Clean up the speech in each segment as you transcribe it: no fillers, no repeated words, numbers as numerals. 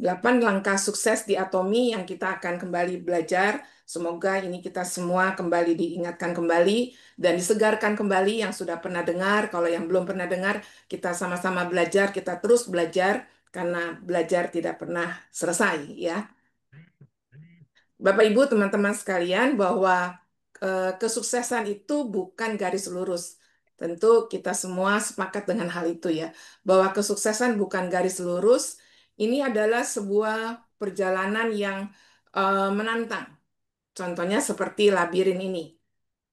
8 langkah sukses di Atomi yang kita akan kembali belajar. Semoga ini kita semua kembali diingatkan kembali dan disegarkan kembali yang sudah pernah dengar. Kalau yang belum pernah dengar, kita sama-sama belajar, kita terus belajar karena belajar tidak pernah selesai ya. Bapak Ibu, teman-teman sekalian, bahwa kesuksesan itu bukan garis lurus. Tentu kita semua sepakat dengan hal itu ya, bahwa kesuksesan bukan garis lurus. Ini adalah sebuah perjalanan yang menantang. Contohnya seperti labirin ini.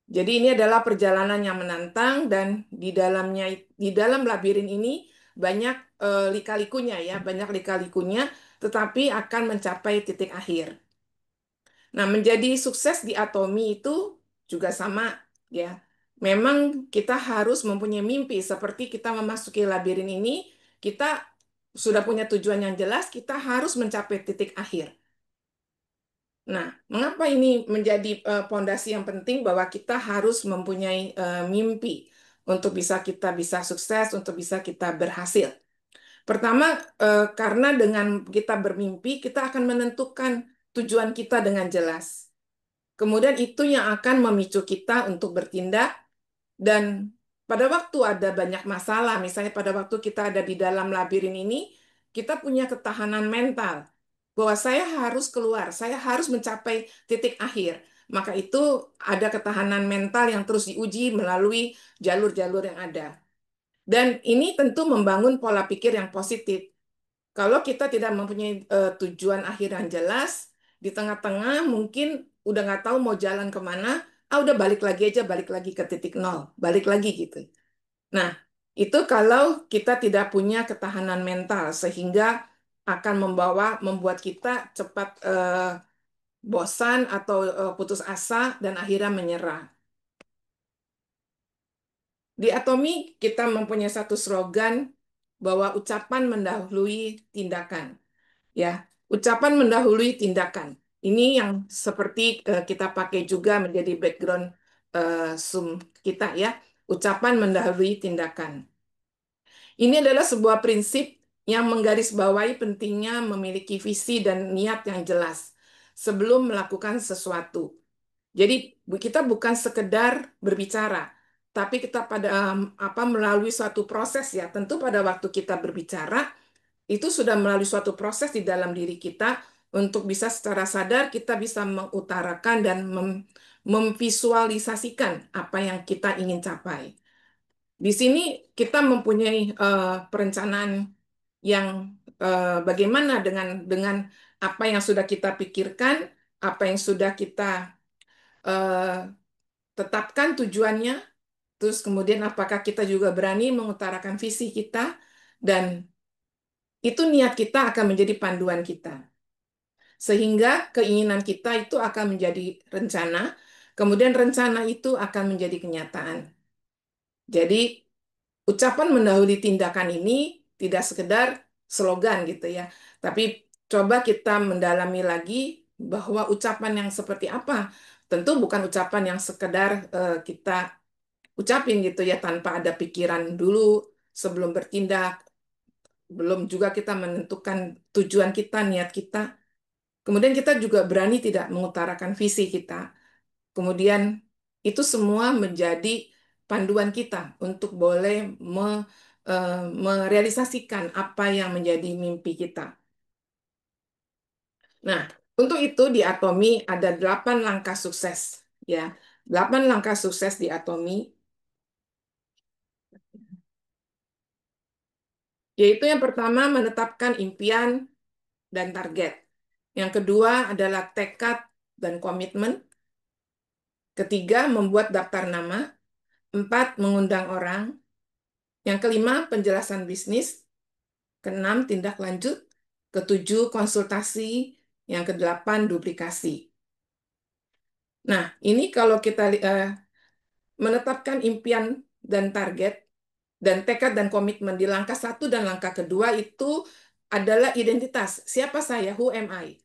Jadi ini adalah perjalanan yang menantang dan di dalam labirin ini banyak lika-likunya ya, banyak lika-likunya, tetapi akan mencapai titik akhir. Nah, menjadi sukses di Atomi itu juga sama ya. Memang kita harus mempunyai mimpi seperti kita memasuki labirin ini, kita sudah punya tujuan yang jelas, kita harus mencapai titik akhir. Nah, mengapa ini menjadi pondasi yang penting bahwa kita harus mempunyai mimpi untuk kita bisa sukses, untuk bisa kita berhasil. Pertama, karena dengan kita bermimpi, kita akan menentukan tujuan kita dengan jelas. Kemudian itu yang akan memicu kita untuk bertindak dan pada waktu ada banyak masalah, misalnya pada waktu kita ada di dalam labirin ini, kita punya ketahanan mental bahwa saya harus keluar, saya harus mencapai titik akhir. Maka itu ada ketahanan mental yang terus diuji melalui jalur-jalur yang ada. Dan ini tentu membangun pola pikir yang positif. Kalau kita tidak mempunyai tujuan akhir yang jelas, di tengah-tengah mungkin udah nggak tahu mau jalan kemana, udah balik lagi aja, balik lagi ke titik nol, balik lagi gitu. Nah, itu kalau kita tidak punya ketahanan mental, sehingga akan membuat kita cepat bosan atau putus asa dan akhirnya menyerah. Di Atomi kita mempunyai satu slogan bahwa ucapan mendahului tindakan. Ya, ucapan mendahului tindakan. Ini yang seperti kita pakai juga menjadi background Zoom kita ya. Ucapan mendahului tindakan. Ini adalah sebuah prinsip yang menggarisbawahi pentingnya memiliki visi dan niat yang jelas sebelum melakukan sesuatu. Jadi kita bukan sekedar berbicara, tapi kita pada melalui suatu proses ya. Tentu pada waktu kita berbicara itu sudah melalui suatu proses di dalam diri kita untuk bisa secara sadar kita bisa mengutarakan dan memvisualisasikan apa yang kita ingin capai. Di sini kita mempunyai perencanaan yang bagaimana dengan apa yang sudah kita pikirkan, apa yang sudah kita eh, tetapkan tujuannya, terus kemudian apakah kita juga berani mengutarakan visi kita, dan itu niat kita akan menjadi panduan kita. Sehingga keinginan kita itu akan menjadi rencana, kemudian rencana itu akan menjadi kenyataan. Jadi ucapan mendahului tindakan ini tidak sekedar slogan gitu ya, tapi coba kita mendalami lagi bahwa ucapan yang seperti apa. Tentu bukan ucapan yang sekedar kita ucapin gitu ya tanpa ada pikiran dulu sebelum bertindak, belum juga kita menentukan tujuan kita, niat kita. Kemudian kita juga berani tidak mengutarakan visi kita. Kemudian itu semua menjadi panduan kita untuk boleh merealisasikan apa yang menjadi mimpi kita. Nah, untuk itu di Atomi ada 8 langkah sukses. Ya, 8 langkah sukses di Atomi, yaitu yang pertama menetapkan impian dan target. Yang kedua adalah tekad dan komitmen. Ketiga, membuat daftar nama. Empat, mengundang orang. Yang kelima, penjelasan bisnis. Keenam, tindak lanjut. Ketujuh, konsultasi. Yang kedelapan, duplikasi. Nah, ini kalau kita menetapkan impian dan target, dan tekad dan komitmen di langkah satu dan langkah kedua itu adalah identitas. Siapa saya? Who am I?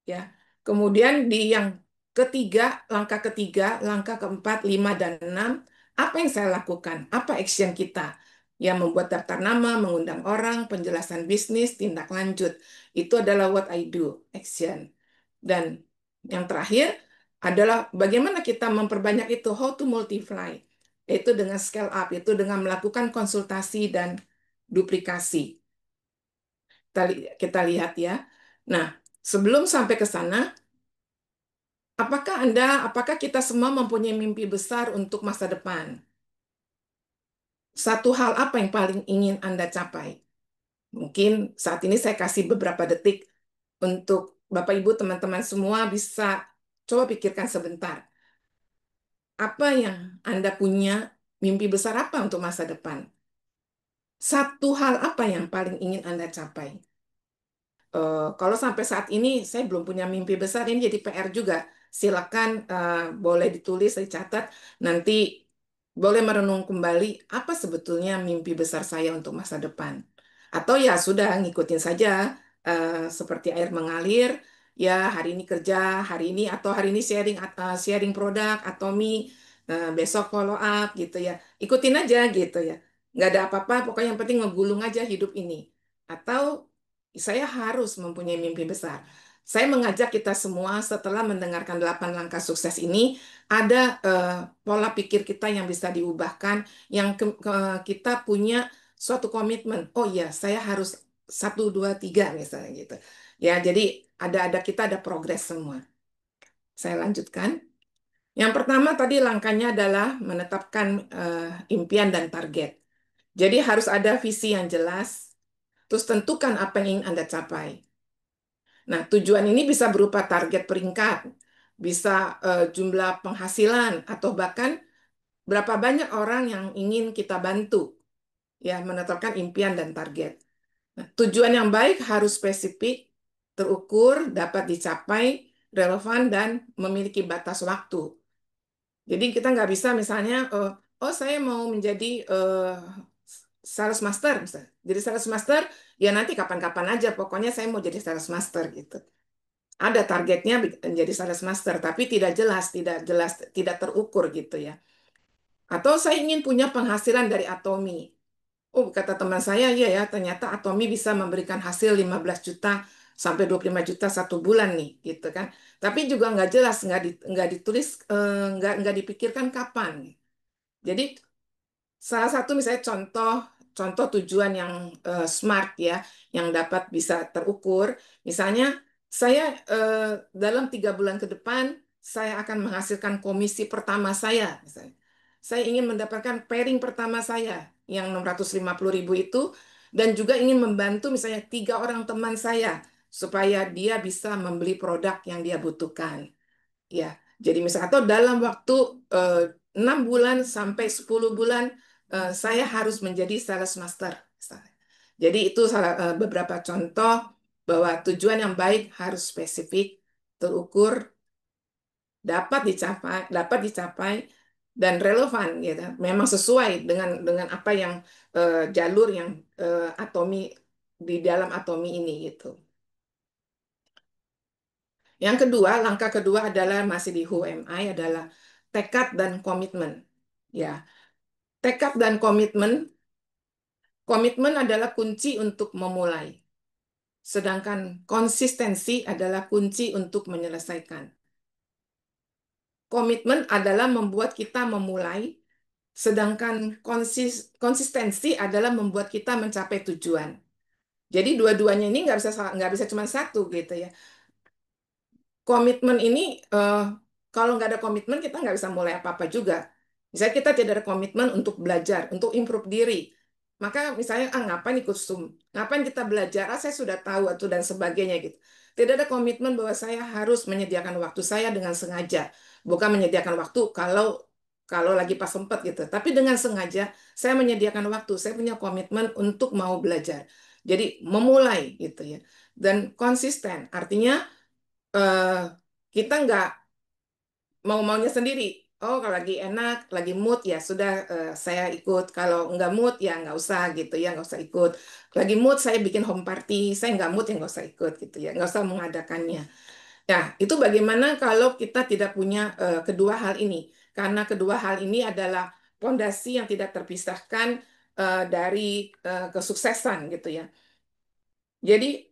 Ya. Kemudian di yang ketiga, langkah keempat, lima, dan enam, apa yang saya lakukan? Apa action kita? Ya, membuat daftar nama, mengundang orang, penjelasan bisnis, tindak lanjut. Itu adalah what I do, action. Dan yang terakhir adalah bagaimana kita memperbanyak itu, how to multiply. Yaitu dengan scale up, yaitu dengan melakukan konsultasi dan duplikasi. Kita lihat ya. Nah, sebelum sampai ke sana, apakah kita semua mempunyai mimpi besar untuk masa depan? Satu hal apa yang paling ingin Anda capai? Mungkin saat ini saya kasih beberapa detik untuk Bapak Ibu teman-teman semua bisa coba pikirkan sebentar. Apa yang Anda punya, mimpi besar apa untuk masa depan? Satu hal apa yang paling ingin Anda capai? Kalau sampai saat ini saya belum punya mimpi besar, ini jadi PR juga. Silakan boleh ditulis, dicatat, nanti boleh merenung kembali apa sebetulnya mimpi besar saya untuk masa depan. Atau ya sudah ngikutin saja seperti air mengalir, ya hari ini kerja, hari ini atau hari ini sharing produk atau besok follow up gitu ya. Ikutin aja gitu ya. Nggak ada apa-apa, pokoknya yang penting ngegulung aja hidup ini. Atau saya harus mempunyai mimpi besar. Saya mengajak kita semua setelah mendengarkan 8 langkah sukses ini, ada pola pikir kita yang bisa diubahkan, yang kita punya suatu komitmen. Oh iya, saya harus satu, dua, tiga misalnya gitu. Ya, jadi kita ada progres semua. Saya lanjutkan. Yang pertama tadi langkahnya adalah menetapkan impian dan target. Jadi harus ada visi yang jelas, terus tentukan apa yang ingin Anda capai. Nah, tujuan ini bisa berupa target peringkat, bisa jumlah penghasilan, atau bahkan berapa banyak orang yang ingin kita bantu, ya, menetapkan impian dan target. Nah, tujuan yang baik harus spesifik, terukur, dapat dicapai, relevan, dan memiliki batas waktu. Jadi kita nggak bisa misalnya, oh saya mau menjadi sales master, misalnya. Jadi sales master, ya nanti kapan-kapan aja, pokoknya saya mau jadi sales master gitu. Ada targetnya menjadi sales master, tapi tidak jelas, tidak terukur gitu ya. Atau saya ingin punya penghasilan dari Atomi. Oh, kata teman saya, iya ya, ternyata Atomi bisa memberikan hasil 15 juta sampai 25 juta satu bulan nih, gitu kan. Tapi juga nggak jelas, nggak ditulis, nggak dipikirkan kapan. Jadi salah satu misalnya contoh contoh tujuan yang smart ya, yang dapat bisa terukur. Misalnya saya dalam 3 bulan ke depan saya akan menghasilkan komisi pertama saya. Misalnya, saya ingin mendapatkan pairing pertama saya yang 650.000 itu, dan juga ingin membantu misalnya 3 orang teman saya supaya dia bisa membeli produk yang dia butuhkan. Ya, jadi misalnya atau dalam waktu eh, 6 bulan sampai 10 bulan saya harus menjadi sales master. Misalnya. Jadi itu beberapa contoh bahwa tujuan yang baik harus spesifik, terukur, dapat dicapai dan relevan gitu. Memang sesuai dengan apa yang jalur yang atomi di dalam atomi ini gitu. Yang kedua, langkah kedua adalah masih di Who Am I adalah tekad dan komitmen. Ya, tekad dan komitmen, komitmen adalah kunci untuk memulai. Sedangkan konsistensi adalah kunci untuk menyelesaikan. Komitmen adalah membuat kita memulai, sedangkan konsistensi adalah membuat kita mencapai tujuan. Jadi dua-duanya ini nggak bisa cuma satu gitu ya. Komitmen ini kalau nggak ada komitmen kita nggak bisa mulai apa-apa juga. Misalnya kita tidak ada komitmen untuk belajar, untuk improve diri. Maka misalnya ngapain ikut Zoom, ngapain kita belajar, saya sudah tahu itu dan sebagainya gitu. Tidak ada komitmen bahwa saya harus menyediakan waktu saya dengan sengaja, bukan menyediakan waktu kalau kalau lagi pas sempat gitu. Tapi dengan sengaja saya menyediakan waktu, saya punya komitmen untuk mau belajar. Jadi memulai gitu ya. Dan konsisten, artinya eh, kita nggak mau-maunya sendiri. Oh, kalau lagi enak, lagi mood, ya sudah saya ikut. Kalau nggak mood, ya nggak usah gitu ya, nggak usah ikut. Lagi mood, saya bikin home party. Saya nggak mood, ya nggak usah ikut gitu ya, nggak usah mengadakannya. Ya, itu bagaimana kalau kita tidak punya kedua hal ini? Karena kedua hal ini adalah pondasi yang tidak terpisahkan dari kesuksesan gitu ya. Jadi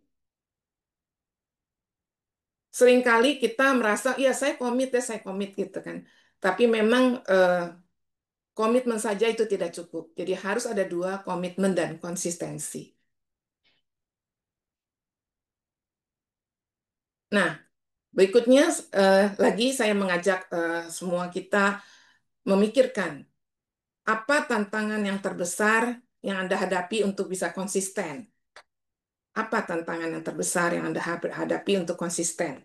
seringkali kita merasa, ya saya komit ya, saya komit gitu kan. Tapi memang komitmen saja itu tidak cukup. Jadi harus ada dua, komitmen dan konsistensi. Nah, berikutnya lagi saya mengajak semua kita memikirkan apa tantangan yang terbesar yang Anda hadapi untuk bisa konsisten. Apa tantangan yang terbesar yang Anda hadapi untuk konsisten?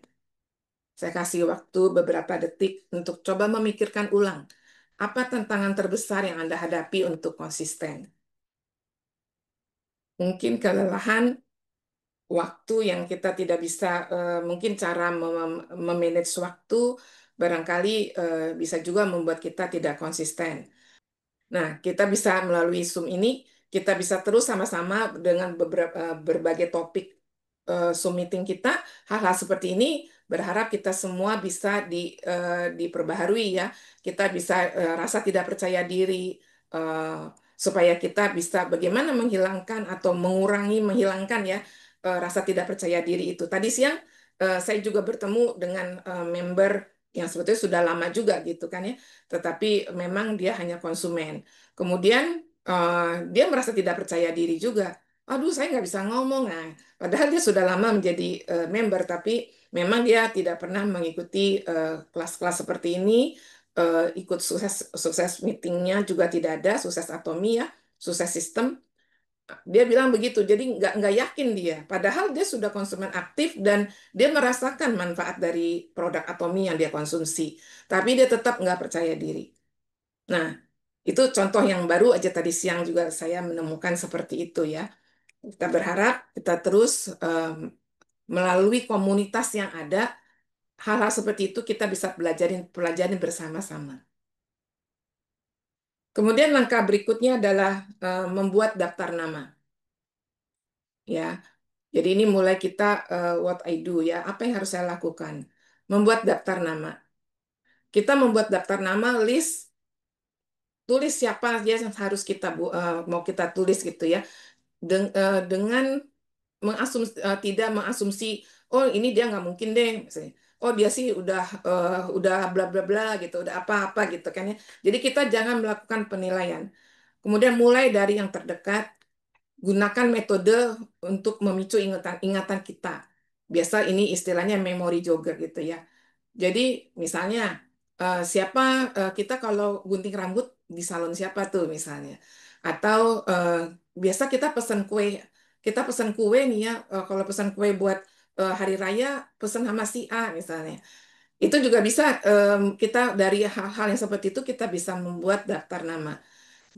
Saya kasih waktu beberapa detik untuk coba memikirkan ulang. Apa tantangan terbesar yang Anda hadapi untuk konsisten? Mungkin kelelahan, waktu yang kita tidak bisa, mungkin cara memanage waktu barangkali bisa juga membuat kita tidak konsisten. Nah, kita bisa melalui Zoom ini, kita bisa terus sama-sama dengan berbagai topik Zoom meeting kita, hal-hal seperti ini berharap kita semua bisa diperbaharui ya. Kita bisa rasa tidak percaya diri, supaya kita bisa bagaimana menghilangkan atau menghilangkan ya rasa tidak percaya diri itu. Tadi siang saya juga bertemu dengan member yang sebetulnya sudah lama juga gitu kan ya, tetapi memang dia hanya konsumen. Kemudian dia merasa tidak percaya diri juga. Aduh, saya nggak bisa ngomong. Nah, padahal dia sudah lama menjadi member, tapi memang dia tidak pernah mengikuti kelas-kelas seperti ini, ikut sukses sukses meetingnya juga tidak ada, sukses Atomi ya, sukses sistem. Dia bilang begitu, jadi nggak yakin dia. Padahal dia sudah konsumen aktif dan dia merasakan manfaat dari produk Atomi yang dia konsumsi. Tapi dia tetap nggak percaya diri. Nah, itu contoh yang baru aja tadi siang juga saya menemukan seperti itu ya. Kita berharap kita terus melalui komunitas yang ada, hal-hal seperti itu kita bisa pelajarin bersama-sama. Kemudian langkah berikutnya adalah membuat daftar nama. Ya, jadi ini mulai kita what I do ya, apa yang harus saya lakukan? Membuat daftar nama. Kita membuat daftar nama, list, tulis siapa aja yang harus kita mau kita tulis gitu ya. Dengan tidak mengasumsi, oh ini dia nggak mungkin deh, misalnya. Oh dia sih udah bla bla bla gitu, udah apa-apa gitu kan ya. Jadi kita jangan melakukan penilaian. Kemudian mulai dari yang terdekat, gunakan metode untuk memicu ingatan kita. Biasa ini istilahnya memory jogger gitu ya. Jadi misalnya siapa kita kalau gunting rambut di salon siapa tuh misalnya, atau biasa kita pesan kue nih ya, kalau pesan kue buat hari raya pesan sama si A misalnya. Itu juga bisa kita dari hal-hal yang seperti itu kita bisa membuat daftar nama.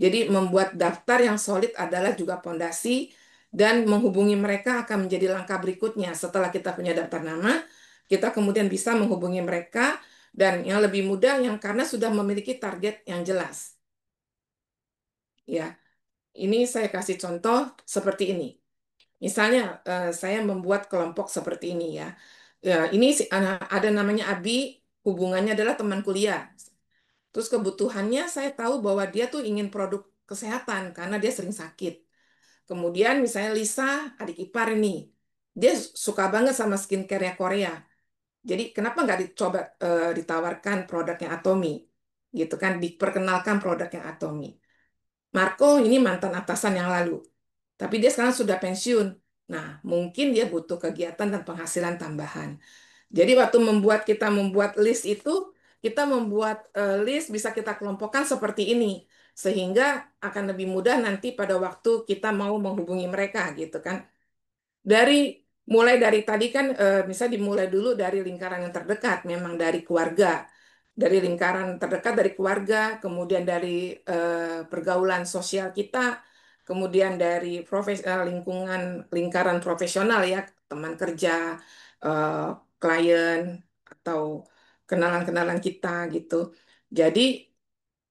Jadi membuat daftar yang solid adalah juga pondasi dan menghubungi mereka akan menjadi langkah berikutnya. Setelah kita punya daftar nama, kita kemudian bisa menghubungi mereka dan yang lebih mudah yang karena sudah memiliki target yang jelas. Ya, ini saya kasih contoh seperti ini. Misalnya saya membuat kelompok seperti ini ya. Ya, ini ada namanya Abi, hubungannya adalah teman kuliah. Terus kebutuhannya saya tahu bahwa dia tuh ingin produk kesehatan karena dia sering sakit. Kemudian misalnya Lisa, adik ipar ini, dia suka banget sama skincare-nya Korea. Jadi kenapa nggak dicoba ditawarkan produknya Atomi, gitu kan? Diperkenalkan produknya Atomi. Marco ini mantan atasan yang lalu, tapi dia sekarang sudah pensiun. Nah, mungkin dia butuh kegiatan dan penghasilan tambahan. Jadi waktu kita membuat list itu, kita membuat list bisa kita kelompokkan seperti ini, sehingga akan lebih mudah nanti pada waktu kita mau menghubungi mereka gitu kan. Mulai dari tadi kan bisa dimulai dulu dari lingkaran yang terdekat, memang dari keluarga. Dari lingkaran terdekat dari keluarga, kemudian dari pergaulan sosial kita, kemudian dari lingkungan lingkaran profesional ya, teman kerja, eh, klien atau kenalan-kenalan kita gitu. Jadi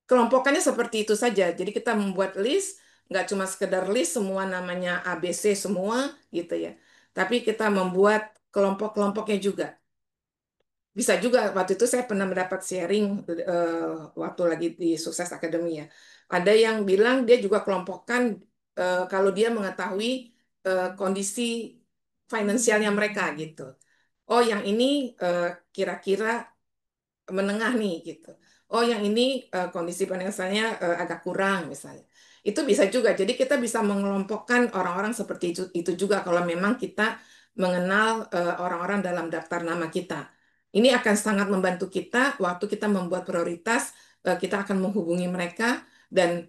kelompokannya seperti itu saja. Jadi kita membuat list, nggak cuma sekedar list semua namanya ABC semua gitu ya. Tapi kita membuat kelompok-kelompoknya juga. Bisa juga, waktu itu saya pernah mendapat sharing waktu lagi di Sukses Academy ya. Ada yang bilang dia juga kelompokkan kalau dia mengetahui kondisi finansialnya mereka gitu. Oh, yang ini eh, kira-kira menengah nih gitu. Oh, yang ini kondisi finansialnya agak kurang misalnya. Itu bisa juga. Jadi kita bisa mengelompokkan orang-orang seperti itu juga kalau memang kita mengenal orang-orang dalam daftar nama kita. Ini akan sangat membantu kita waktu kita membuat prioritas, kita akan menghubungi mereka dan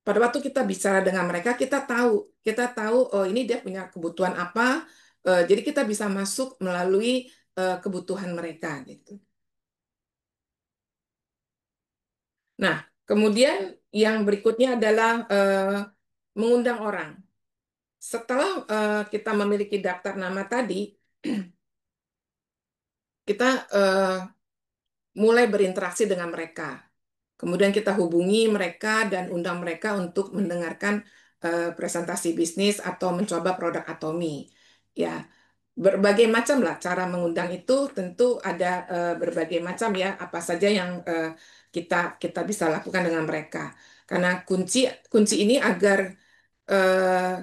pada waktu kita bicara dengan mereka kita tahu oh ini dia punya kebutuhan apa. Jadi kita bisa masuk melalui kebutuhan mereka gitu. Nah, kemudian yang berikutnya adalah mengundang orang. Setelah kita memiliki daftar nama tadi, kita mulai berinteraksi dengan mereka. Kemudian kita hubungi mereka dan undang mereka untuk mendengarkan presentasi bisnis atau mencoba produk Atomi. Ya, berbagai macam lah cara mengundang itu tentu ada berbagai macam ya apa saja yang kita bisa lakukan dengan mereka. Karena kunci kunci ini agar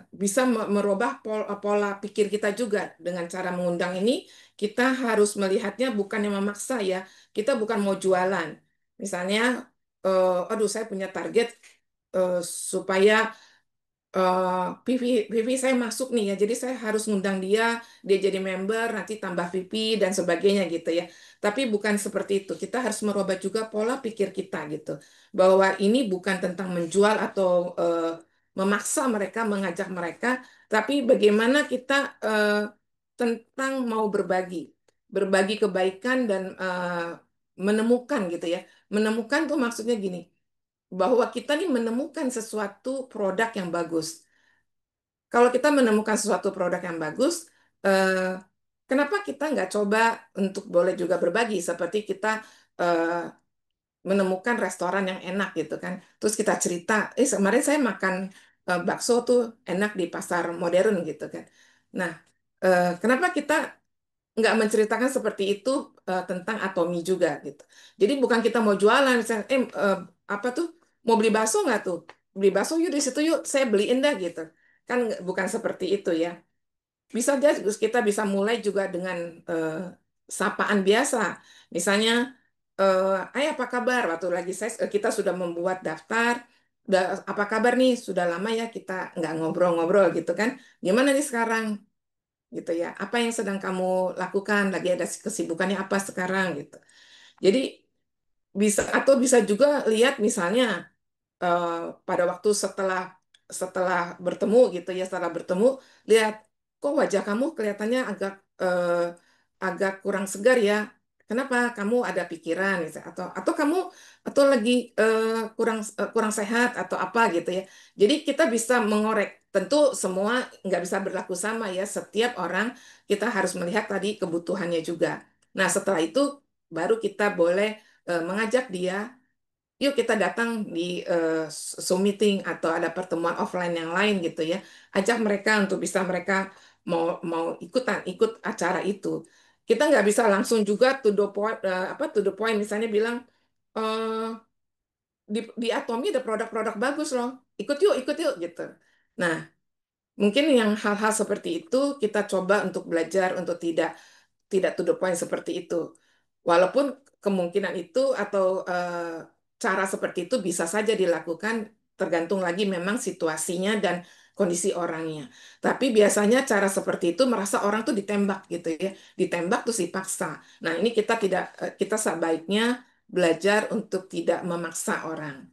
bisa merubah pola pikir kita juga dengan cara mengundang ini. Kita harus melihatnya bukan yang memaksa ya. Kita bukan mau jualan. Misalnya, aduh saya punya target supaya PV, PV saya masuk nih ya, jadi saya harus ngundang dia, dia jadi member, nanti tambah VP dan sebagainya gitu ya. Tapi bukan seperti itu. Kita harus merubah juga pola pikir kita gitu, bahwa ini bukan tentang menjual atau memaksa mereka, mengajak mereka, tapi bagaimana kita tentang mau berbagi kebaikan dan menemukan gitu ya. Menemukan tuh maksudnya gini bahwa kita nih menemukan sesuatu produk yang bagus. Kalau kita menemukan sesuatu produk yang bagus, eh, kenapa kita nggak coba untuk boleh juga berbagi? Seperti kita eh, menemukan restoran yang enak gitu kan. Terus kita cerita, kemarin saya makan bakso tuh enak di pasar modern gitu kan. Nah, kenapa kita nggak menceritakan seperti itu tentang Atomi juga gitu. Jadi bukan kita mau jualan, misalnya, apa tuh mau beli bakso nggak tuh? Beli bakso yuk di situ yuk, saya beliin dah gitu. Kan bukan seperti itu ya. Bisa aja kita bisa mulai juga dengan sapaan biasa. Misalnya, apa kabar? Waktu lagi kita sudah membuat daftar, udah apa kabar nih? Sudah lama ya kita nggak ngobrol-ngobrol gitu kan? Gimana nih sekarang? Gitu ya. Apa yang sedang kamu lakukan? Lagi ada kesibukannya apa sekarang gitu. Jadi bisa atau bisa juga lihat misalnya eh, pada waktu setelah setelah bertemu gitu ya, setelah bertemu lihat kok wajah kamu kelihatannya agak kurang segar ya. Kenapa kamu ada pikiran gitu atau kamu atau lagi kurang sehat atau apa gitu ya. Jadi kita bisa mengorek. Tentu semua nggak bisa berlaku sama ya. Setiap orang kita harus melihat tadi kebutuhannya juga. Nah, setelah itu baru kita boleh mengajak dia. Yuk kita datang di Zoom meeting atau ada pertemuan offline yang lain gitu ya. Ajak mereka untuk bisa mereka mau ikut acara itu. Kita nggak bisa langsung juga to the point apa to the point misalnya bilang eh di Atomi ada produk-produk bagus loh. Ikut yuk gitu. Nah, mungkin yang hal-hal seperti itu kita coba untuk belajar untuk tidak to the point seperti itu. Walaupun kemungkinan itu atau cara seperti itu bisa saja dilakukan tergantung lagi memang situasinya dan kondisi orangnya. Tapi biasanya cara seperti itu merasa orang tuh ditembak gitu ya. Ditembak tuh dipaksa. Nah, ini kita sebaiknya belajar untuk tidak memaksa orang.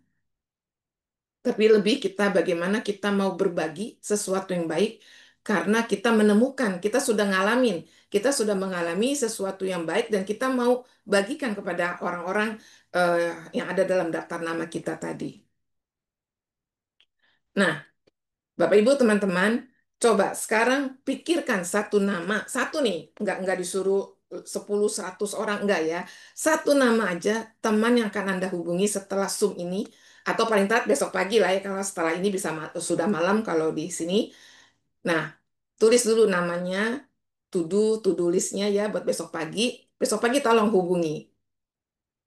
Tapi lebih kita bagaimana kita mau berbagi sesuatu yang baik karena kita menemukan, kita sudah mengalami sesuatu yang baik dan kita mau bagikan kepada orang-orang yang ada dalam daftar nama kita tadi. Nah, Bapak Ibu teman-teman, coba sekarang pikirkan satu nama, satu nih, nggak disuruh 10 100 orang, enggak ya. Satu nama aja teman yang akan Anda hubungi setelah Zoom ini, atau paling telat besok pagi lah ya, kalau setelah ini bisa sudah malam kalau di sini. Nah, tulis dulu namanya, to-do listnya ya buat besok pagi. Besok pagi tolong hubungi.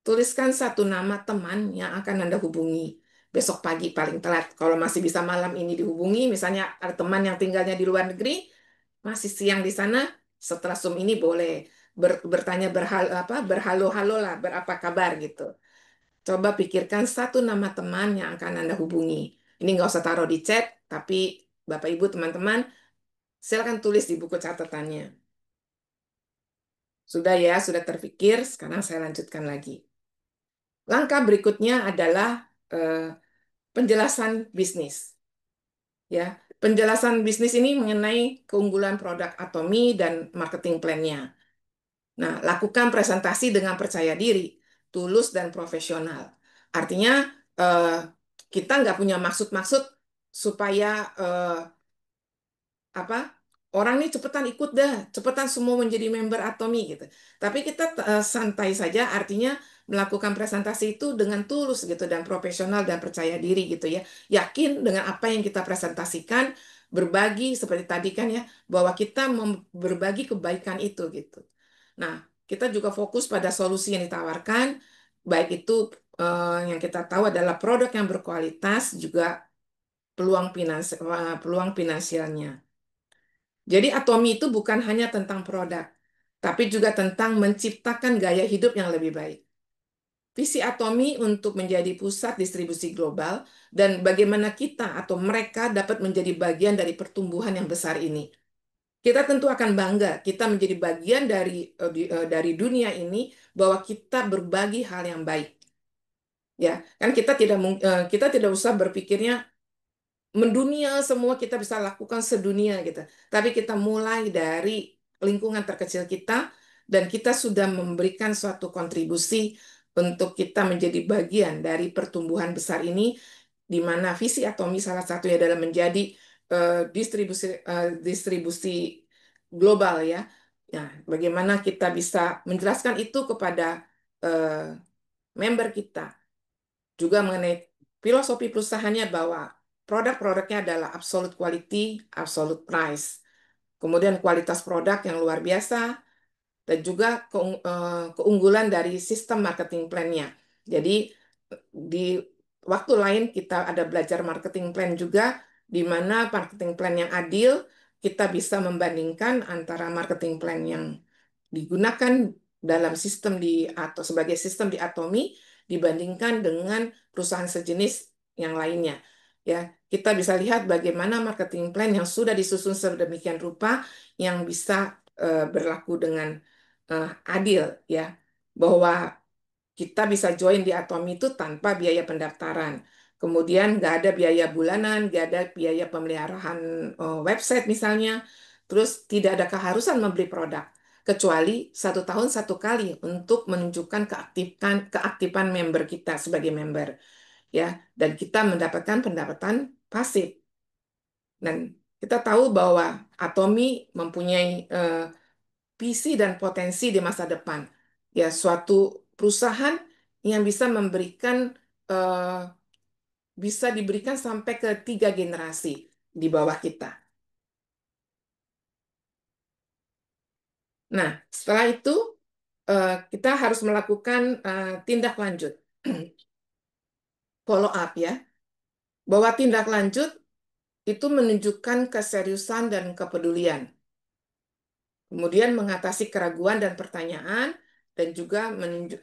Tuliskan satu nama teman yang akan Anda hubungi. besok pagi paling telat. Kalau masih bisa malam ini dihubungi, misalnya ada teman yang tinggalnya di luar negeri, masih siang di sana, setelah Zoom ini boleh bertanya berhalo-halo lah, berapa kabar gitu. Coba pikirkan satu nama teman yang akan Anda hubungi. Ini nggak usah taruh di chat, tapi Bapak Ibu teman-teman, silakan tulis di buku catatannya. Sudah ya, sudah terpikir, sekarang saya lanjutkan lagi. Langkah berikutnya adalah eh, penjelasan bisnis. Ya, penjelasan bisnis ini mengenai keunggulan produk Atomi dan marketing plan-nya. Nah, lakukan presentasi dengan percaya diri, tulus dan profesional. Artinya eh, kita nggak punya maksud-maksud supaya apa orang nih cepetan ikut dah, cepetan semua menjadi member Atomi gitu. Tapi kita santai saja, artinya melakukan presentasi itu dengan tulus gitu dan profesional dan percaya diri gitu ya. Yakin dengan apa yang kita presentasikan, berbagi seperti tadi kan ya, bahwa kita berbagi kebaikan itu gitu. Nah, kita juga fokus pada solusi yang ditawarkan, baik itu yang kita tahu adalah produk yang berkualitas juga peluang finansialnya. Jadi Atomi itu bukan hanya tentang produk, tapi juga tentang menciptakan gaya hidup yang lebih baik. Visi Atomi untuk menjadi pusat distribusi global dan bagaimana kita atau mereka dapat menjadi bagian dari pertumbuhan yang besar ini. Kita tentu akan bangga kita menjadi bagian dari dunia ini bahwa kita berbagi hal yang baik. Ya, kan kita tidak usah berpikirnya mendunia semua kita bisa lakukan sedunia gitu. Tapi kita mulai dari lingkungan terkecil kita dan kita sudah memberikan suatu kontribusi untuk kita menjadi bagian dari pertumbuhan besar ini di mana visi Atomi salah satunya adalah menjadi distribusi global ya. Nah, bagaimana kita bisa menjelaskan itu kepada eh, member kita juga mengenai filosofi perusahaannya bahwa produk-produknya adalah absolute quality, absolute price. Kemudian kualitas produk yang luar biasa dan juga keunggulan dari sistem marketing plan-nya. Jadi di waktu lain kita ada belajar marketing plan juga di mana marketing plan yang adil kita bisa membandingkan antara marketing plan yang digunakan dalam sistem atau sebagai sistem di Atomi dibandingkan dengan perusahaan sejenis yang lainnya. Ya, kita bisa lihat bagaimana marketing plan yang sudah disusun sedemikian rupa yang bisa berlaku dengan adil ya, bahwa kita bisa join di Atom itu tanpa biaya pendaftaran. Kemudian nggak ada biaya bulanan, nggak ada biaya pemeliharaan website misalnya. Terus tidak ada keharusan membeli produk. Kecuali 1 tahun 1 kali untuk menunjukkan keaktifan member kita sebagai member. Ya, dan kita mendapatkan pendapatan pasif. Dan kita tahu bahwa Atomi mempunyai visi dan potensi di masa depan. Ya, suatu perusahaan yang eh, bisa diberikan sampai ke 3 generasi di bawah kita. Nah, setelah itu kita harus melakukan tindak lanjut, follow up ya, bahwa tindak lanjut itu menunjukkan keseriusan dan kepedulian. Kemudian mengatasi keraguan dan pertanyaan dan juga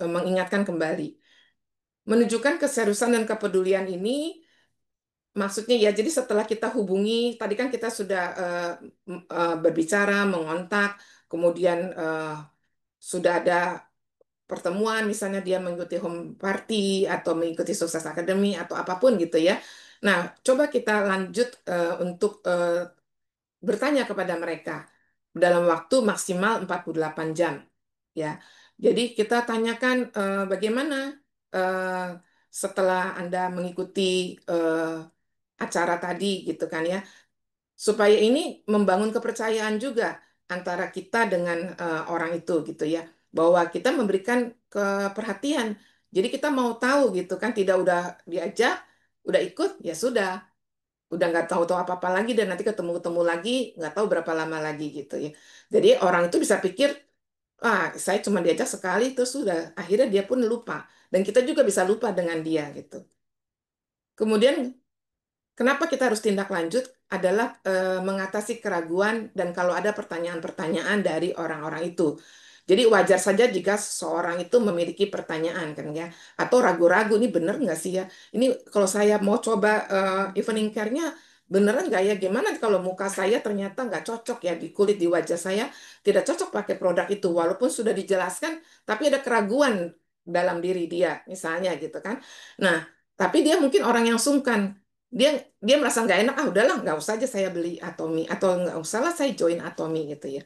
mengingatkan kembali. Menunjukkan keseriusan dan kepedulian ini maksudnya ya, jadi setelah kita hubungi, tadi kan kita sudah berbicara, mengontak, kemudian sudah ada pertemuan, misalnya dia mengikuti home party atau mengikuti sukses academy atau apapun gitu ya. Nah, coba kita lanjut untuk bertanya kepada mereka dalam waktu maksimal 48 jam. Ya, jadi kita tanyakan bagaimana eh, setelah Anda mengikuti acara tadi gitu kan ya, supaya ini membangun kepercayaan juga antara kita dengan orang itu gitu ya, bahwa kita memberikan keperhatian. Jadi kita mau tahu gitu kan, tidak udah diajak, udah ikut ya sudah, udah nggak tahu-tahu apa-apa lagi dan nanti ketemu-ketemu lagi nggak tahu berapa lama lagi gitu ya. Jadi orang itu bisa pikir, ah saya cuma diajak sekali terus sudah, akhirnya dia pun lupa dan kita juga bisa lupa dengan dia gitu. Kemudian kenapa kita harus tindak lanjut adalah mengatasi keraguan dan kalau ada pertanyaan-pertanyaan dari orang-orang itu. Jadi wajar saja jika seseorang itu memiliki pertanyaan kan ya, atau ragu-ragu ini bener nggak sih ya? Ini kalau saya mau coba evening care-nya beneran nggak ya? Gimana kalau muka saya ternyata nggak cocok ya di kulit di wajah saya tidak cocok pakai produk itu, walaupun sudah dijelaskan, tapi ada keraguan dalam diri dia misalnya gitu kan. Nah, tapi dia mungkin orang yang sungkan dia dia merasa nggak enak, ah udahlah nggak usah aja saya beli Atomi atau nggak usahlah saya join Atomi gitu ya.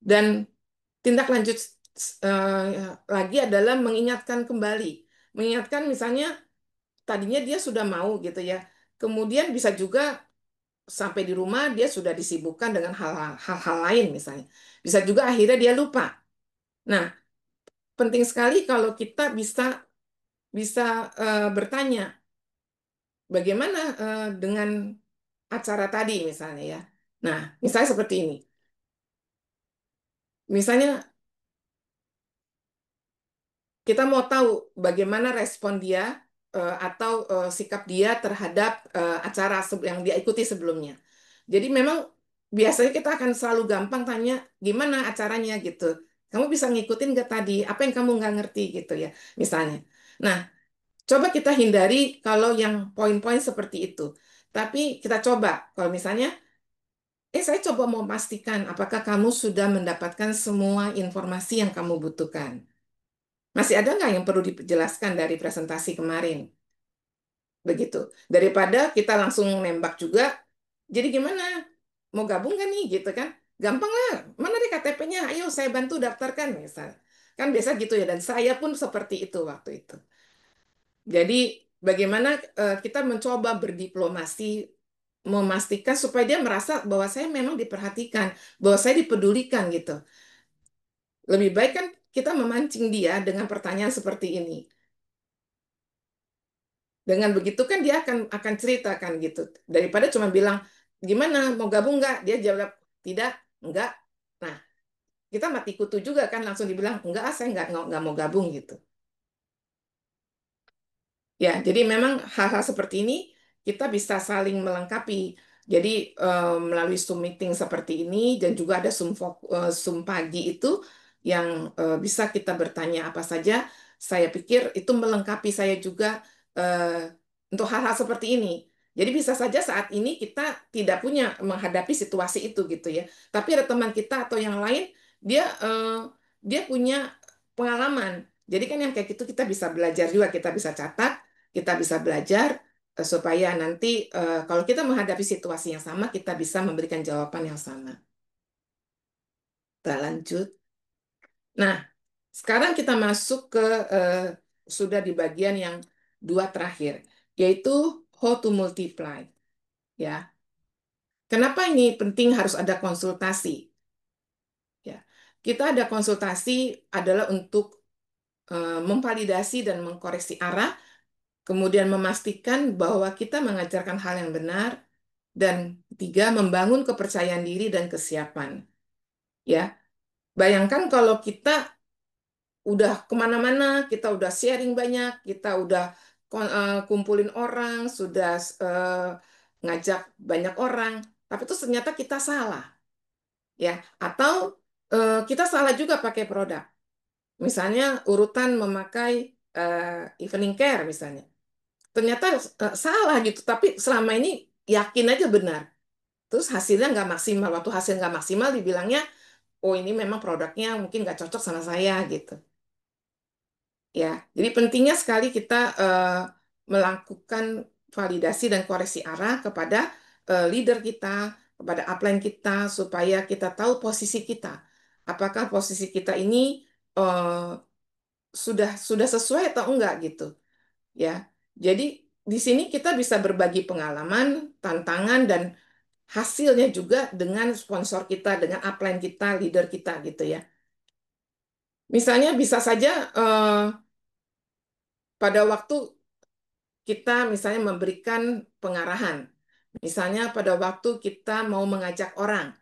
Dan tindak lanjut lagi adalah mengingatkan kembali, mengingatkan misalnya tadinya dia sudah mau gitu ya, kemudian bisa juga sampai di rumah dia sudah disibukkan dengan hal-hal lain misalnya, bisa juga akhirnya dia lupa. Nah, penting sekali kalau kita bisa bisa bertanya bagaimana dengan acara tadi misalnya ya. Nah, misalnya seperti ini. Misalnya kita mau tahu bagaimana respon dia atau sikap dia terhadap acara yang dia ikuti sebelumnya. Jadi memang biasanya kita akan selalu gampang tanya gimana acaranya gitu. Kamu bisa ngikutin nggak tadi? Apa yang kamu nggak ngerti gitu ya, misalnya. Nah, coba kita hindari kalau yang poin-poin seperti itu. Tapi kita coba kalau misalnya saya coba mau pastikan apakah kamu sudah mendapatkan semua informasi yang kamu butuhkan. Masih ada nggak yang perlu dijelaskan dari presentasi kemarin? Begitu. Daripada kita langsung nembak juga, jadi gimana? Mau gabung kan nih gitu kan? Gampang lah. Mana deh KTP-nya? Ayo saya bantu daftarkan misalnya. Kan biasa gitu ya. Dan saya pun seperti itu waktu itu. Jadi bagaimana kita mencoba berdiplomasi memastikan supaya dia merasa bahwa saya memang diperhatikan, bahwa saya dipedulikan gitu. Lebih baik kan kita memancing dia dengan pertanyaan seperti ini. Dengan begitu kan dia akan ceritakan gitu. Daripada cuma bilang, gimana, mau gabung nggak? Dia jawab, tidak, enggak. Nah, kita mati kutu juga kan langsung dibilang, enggak, saya nggak mau gabung gitu. Ya, jadi memang hal-hal seperti ini kita bisa saling melengkapi. Jadi melalui Zoom meeting seperti ini dan juga ada Zoom pagi itu yang bisa kita bertanya apa saja. Saya pikir itu melengkapi saya juga untuk hal-hal seperti ini. Jadi bisa saja saat ini kita tidak punya menghadapi situasi itu gitu ya. Tapi ada teman kita atau yang lain dia punya pengalaman. Jadi kan yang kayak gitu kita bisa belajar juga, kita bisa catat, kita bisa belajar supaya nanti kalau kita menghadapi situasi yang sama, kita bisa memberikan jawaban yang sama. Kita lanjut. Nah, sekarang kita masuk ke eh, sudah di bagian yang dua terakhir, yaitu how to multiply. Ya, kenapa ini penting harus ada konsultasi? Ya, kita ada konsultasi adalah untuk memvalidasi dan mengkoreksi arah, kemudian memastikan bahwa kita mengajarkan hal yang benar, dan ketiga, membangun kepercayaan diri dan kesiapan. Ya, bayangkan kalau kita udah kemana-mana, kita udah sharing banyak, kita udah kumpulin orang, sudah ngajak banyak orang, tapi itu ternyata kita salah, ya. Atau kita salah juga pakai produk. Misalnya urutan memakai evening care misalnya. Ternyata salah gitu, tapi selama ini yakin aja benar. Terus hasilnya nggak maksimal. Waktu hasil nggak maksimal dibilangnya, oh ini memang produknya mungkin nggak cocok sama saya gitu. Ya, jadi pentingnya sekali kita melakukan validasi dan koreksi arah kepada leader kita, kepada upline kita, supaya kita tahu posisi kita. Apakah posisi kita ini sudah sesuai atau enggak gitu. Ya, jadi di sini kita bisa berbagi pengalaman, tantangan, dan hasilnya juga dengan sponsor kita, dengan upline kita, leader kita gitu ya. Misalnya bisa saja pada waktu kita misalnya memberikan pengarahan, misalnya pada waktu kita mau mengajak orang,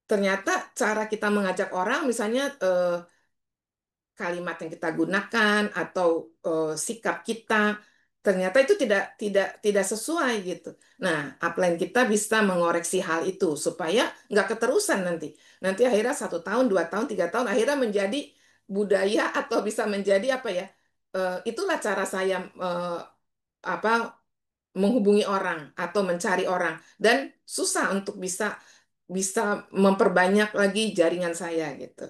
ternyata cara kita mengajak orang, misalnya kalimat yang kita gunakan atau sikap kita ternyata itu tidak sesuai gitu. Nah, upline kita bisa mengoreksi hal itu supaya nggak keterusan nanti. Nanti akhirnya 1 tahun, 2 tahun, 3 tahun akhirnya menjadi budaya atau bisa menjadi apa ya? Itulah cara saya apa menghubungi orang atau mencari orang dan susah untuk bisa bisa memperbanyak lagi jaringan saya gitu.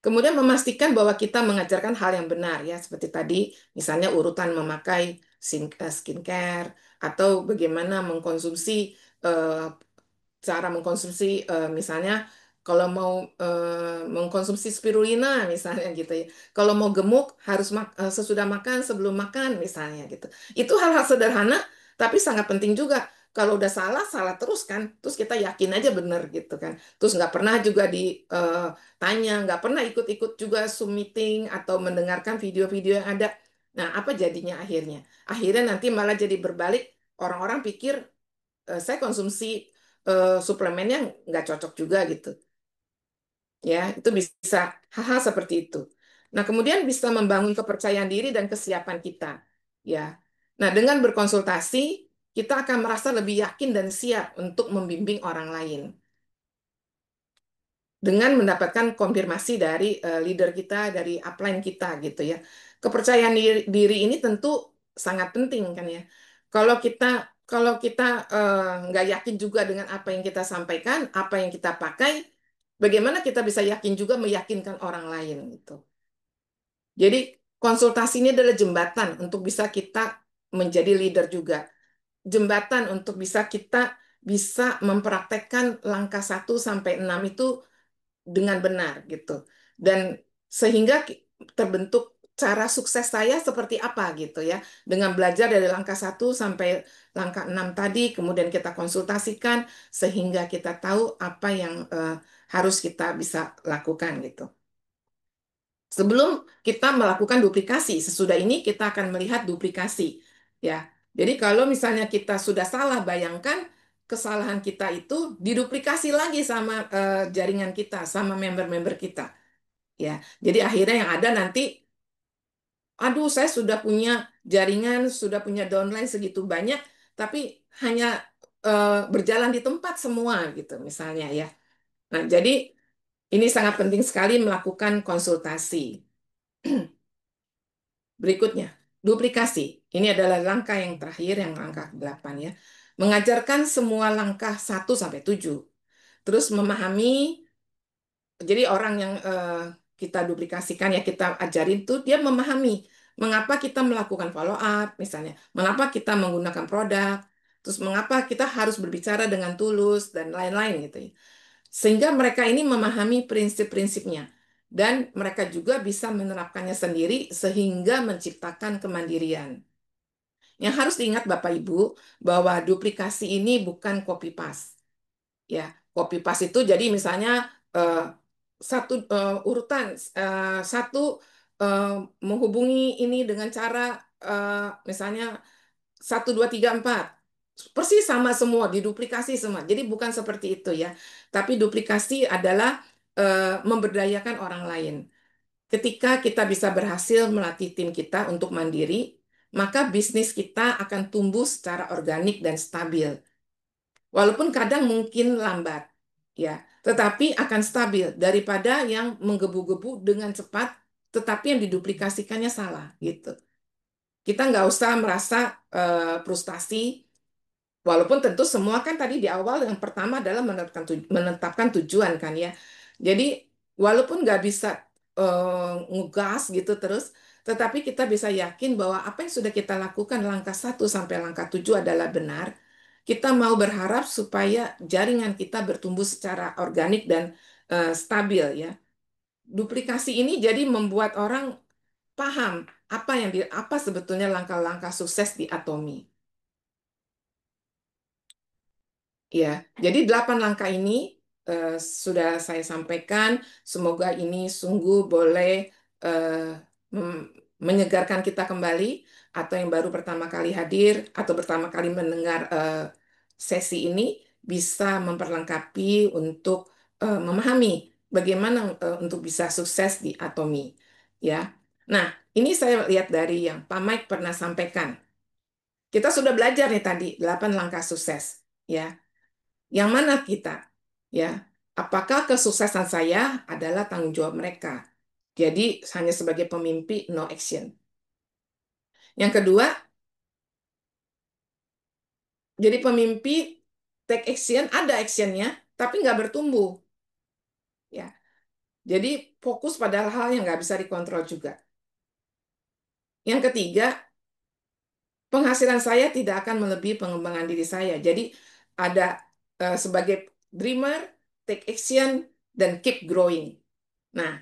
Kemudian memastikan bahwa kita mengajarkan hal yang benar ya, seperti tadi misalnya urutan memakai skincare atau bagaimana mengkonsumsi eh, cara mengkonsumsi misalnya kalau mau mengkonsumsi spirulina misalnya gitu ya. Kalau mau gemuk harus sesudah makan, sebelum makan misalnya gitu. Itu hal-hal sederhana tapi sangat penting juga. Kalau udah salah, salah terus kan. Terus kita yakin aja bener gitu kan. Terus nggak pernah juga ditanya, nggak pernah ikut-ikut juga Zoom meeting atau mendengarkan video-video yang ada. Nah, apa jadinya akhirnya? Akhirnya nanti malah jadi berbalik, orang-orang pikir saya konsumsi suplemennya nggak cocok juga gitu. Ya, itu bisa hal-hal seperti itu. Nah, kemudian bisa membangun kepercayaan diri dan kesiapan kita. Ya. Nah, dengan berkonsultasi, kita akan merasa lebih yakin dan siap untuk membimbing orang lain dengan mendapatkan konfirmasi dari leader kita, dari upline kita gitu ya. Kepercayaan diri ini tentu sangat penting kan ya. Kalau kita nggak yakin juga dengan apa yang kita sampaikan, apa yang kita pakai, bagaimana kita bisa yakin juga meyakinkan orang lain gitu. Jadi konsultasi ini adalah jembatan untuk bisa kita menjadi leader juga. Jembatan untuk bisa kita bisa mempraktekkan langkah 1 sampai 6 itu dengan benar gitu. Dan sehingga terbentuk cara sukses saya seperti apa gitu ya. Dengan belajar dari langkah 1 sampai langkah 6 tadi, kemudian kita konsultasikan sehingga kita tahu apa yang harus kita bisa lakukan gitu. Sebelum kita melakukan duplikasi, sesudah ini kita akan melihat duplikasi ya. Jadi kalau misalnya kita sudah salah, bayangkan kesalahan kita itu diduplikasi lagi sama jaringan kita, sama member-member kita. Ya, jadi akhirnya yang ada nanti, aduh, saya sudah punya jaringan, sudah punya downline segitu banyak, tapi hanya berjalan di tempat semua gitu, misalnya ya. Nah, jadi ini sangat penting sekali melakukan konsultasi. Berikutnya, duplikasi. Ini adalah langkah yang terakhir, yang langkah 8 ya. Mengajarkan semua langkah 1 sampai 7. Terus memahami. Jadi orang yang kita duplikasikan ya kita ajarin tuh dia memahami mengapa kita melakukan follow up misalnya, mengapa kita menggunakan produk, terus mengapa kita harus berbicara dengan tulus dan lain-lain gitu ya. Sehingga mereka ini memahami prinsip-prinsipnya dan mereka juga bisa menerapkannya sendiri sehingga menciptakan kemandirian. Yang harus diingat Bapak Ibu bahwa duplikasi ini bukan copy paste. Ya, copy paste itu jadi misalnya satu urutan satu eh, menghubungi ini dengan cara misalnya 1 2 3 4 persis sama semua diduplikasi semua. Jadi bukan seperti itu ya. Tapi duplikasi adalah memberdayakan orang lain. Ketika kita bisa berhasil melatih tim kita untuk mandiri, maka bisnis kita akan tumbuh secara organik dan stabil. Walaupun kadang mungkin lambat, ya, tetapi akan stabil daripada yang menggebu-gebu dengan cepat, tetapi yang diduplikasikannya salah, gitu. Kita nggak usah merasa frustasi. Walaupun tentu semua kan tadi di awal yang pertama adalah menetapkan tujuan kan ya. Jadi walaupun nggak bisa ngegas gitu terus, tetapi kita bisa yakin bahwa apa yang sudah kita lakukan langkah 1 sampai langkah 7 adalah benar. Kita mau berharap supaya jaringan kita bertumbuh secara organik dan stabil ya. Duplikasi ini jadi membuat orang paham apa sebetulnya langkah-langkah sukses di Atomi. Ya, jadi 8 langkah ini sudah saya sampaikan. Semoga ini sungguh boleh eh, mem- menyegarkan kita kembali, atau yang baru pertama kali hadir atau pertama kali mendengar sesi ini bisa memperlengkapi untuk memahami bagaimana untuk bisa sukses di Atomi. Ya, nah ini saya lihat dari yang Pak Mike pernah sampaikan. Kita sudah belajar nih tadi 8 langkah sukses, ya. Yang mana kita, ya? Apakah kesuksesan saya adalah tanggung jawab mereka? Jadi hanya sebagai pemimpi, no action. Yang kedua, jadi pemimpi take action, ada actionnya, tapi nggak bertumbuh, ya. Jadi fokus pada hal yang nggak bisa dikontrol juga. Yang ketiga, penghasilan saya tidak akan melebihi pengembangan diri saya. Jadi ada sebagai dreamer, take action, dan keep growing. Nah,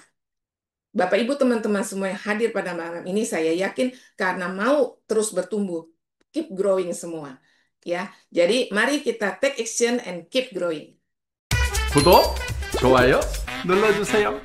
Bapak Ibu teman-teman semua yang hadir pada malam ini saya yakin karena mau terus bertumbuh, keep growing semua. Ya, jadi mari kita take action and keep growing. 구독, 좋아요 눌러주세요.